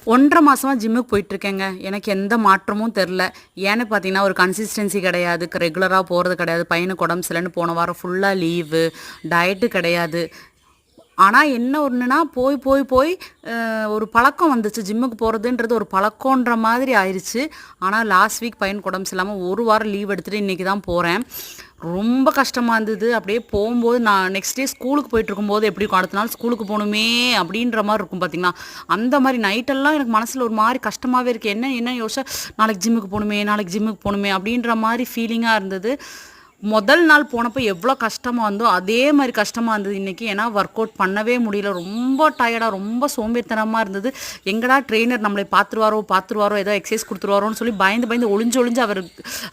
1½ மாசமா ஜிம்முக்கு போயிட்டுருக்கேங்க. எனக்கு எந்த மாற்றமும் தெரில. ஏன்னு பார்த்தீங்கன்னா, ஒரு கன்சிஸ்டன்சி கிடையாது. ரெகுலரா போறது கிடையாது. பையனுக்கு உடம்பு சரியில்லன்னு போன வாரம் ஃபுல்லா லீவு. டயட்டு கிடையாது. ஆனா என்ன ஒண்ணுன்னா, போய் போய் போய் ஒரு பழக்கம் வந்துச்சு. ஜிம்முக்கு போறதுன்றது ஒரு பழக்கன்ற மாதிரி ஆயிருச்சு. ஆனா லாஸ்ட் வீக் பையனுக்கு உடம்பு சரியில்லாம 1 வாரம் லீவ் எடுத்துட்டு இன்னைக்கு தான் போறேன். ரொம்ப கஷ்டமா இருந்தது. அப்படியே போம்போது நான் நெக்ஸ்ட் டே ஸ்கூலுக்கு போயிட்டுருக்கும்போது எப்படி இருக்கும், அடுத்த நாள் ஸ்கூலுக்கு போணுமே அப்படின்ற மாரி இருக்கும் பார்த்தீங்களா? அந்த மாரி நைட்டெல்லாம் எனக்கு மனசுல ஒரு மாரி கஷ்டமாவே இருக்கு. என்ன என்ன யோசிச்சா, நாளைக்கு ஜிம்முக்கு போணுமே, நாளைக்கு ஜிம்முக்கு போணுமே அப்படின்ற மாரி ஃபீலிங்கா இருந்தது. முதல் நாள் போனப்போ எவ்வளோ கஷ்டமா இருந்தோ, அதே மாரி கஷ்டமா இருந்தது இன்னைக்கு. ஏன்னா, ஒர்க் அவுட் பண்ணவே முடியல. ரொம்ப டயர்டா, ரொம்ப சோம்பேறித்தனமா இருந்தது. எங்கடா ட்ரெய்னர் நம்மளை பார்த்துருவாரோ, ஏதோ எக்சர்சைஸ் குடுத்துருவாரோன்னு சொல்லி பயந்து பயந்து ஒளிஞ்சு ஒளிஞ்சு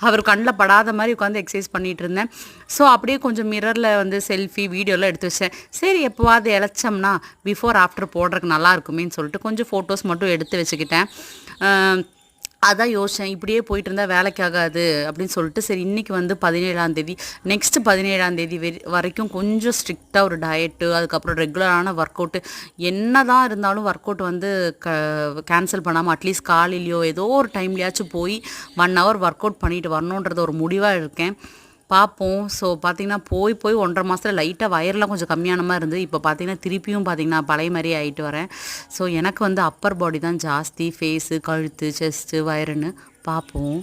அவர் கண்ல படாத மாரி உட்காந்து எக்சர்சைஸ் பண்ணிட்டு இருந்தேன். ஸோ, அப்படியே கொஞ்சம் மிரர்ல வந்து செல்ஃபி, வீடியோலாம் எடுத்து வச்சேன். சரி எப்போவாவது இளைச்சோம்னா, பிஃபோர், ஆஃப்டர் போடுறதுக்கு நல்லா இருக்குமேன்னு சொல்லிட்டு கொஞ்சம் ஃபோட்டோஸ் மட்டும் எடுத்து வச்சுக்கிட்டேன். அ அதான் யோசிச்சேன். இப்படியே போயிட்டு இருந்தா வேலைக்கு ஆகாது அப்படின்னு சொல்லிட்டு, சரி இன்னைக்கு வந்து 17ஆம் தேதி, நெக்ஸ்ட் 17ஆம் தேதி வரைக்கும் கொஞ்சம் ஸ்ட்ரிக்ட்டா ஒரு டயட்டு, அதுக்கப்புறம் ரெகுலரான ஒர்க் அவுட்டு, என்னதான் இருந்தாலும் ஒர்க் அவுட் வந்து கேன்சல் பண்ணாம அட்லீஸ்ட் காலையிலயோ ஏதோ ஒரு டைம்லயாச்சும் போய் 1 ஹவர் ஒர்க் அவுட் பண்ணிட்டு வரணுன்றது ஒரு முடிவா இருக்கேன். பார்ப்போம். ஸோ பார்த்தீங்கன்னா, போய் போய் 1½ மாசத்துல லைட்டா வயர்லாம் கொஞ்சம் கம்மியான மாரி இருந்தது. இப்போ பார்த்தீங்கன்னா, திருப்பியும் பார்த்தீங்கன்னா, பழைய மாரியே ஆயிட்டு வரேன். ஸோ எனக்கு வந்து அப்பர் பாடி தான் ஜாஸ்தி. ஃபேஸு, கழுத்து, செஸ்ட்டு, வயருன்னு பார்ப்போம்.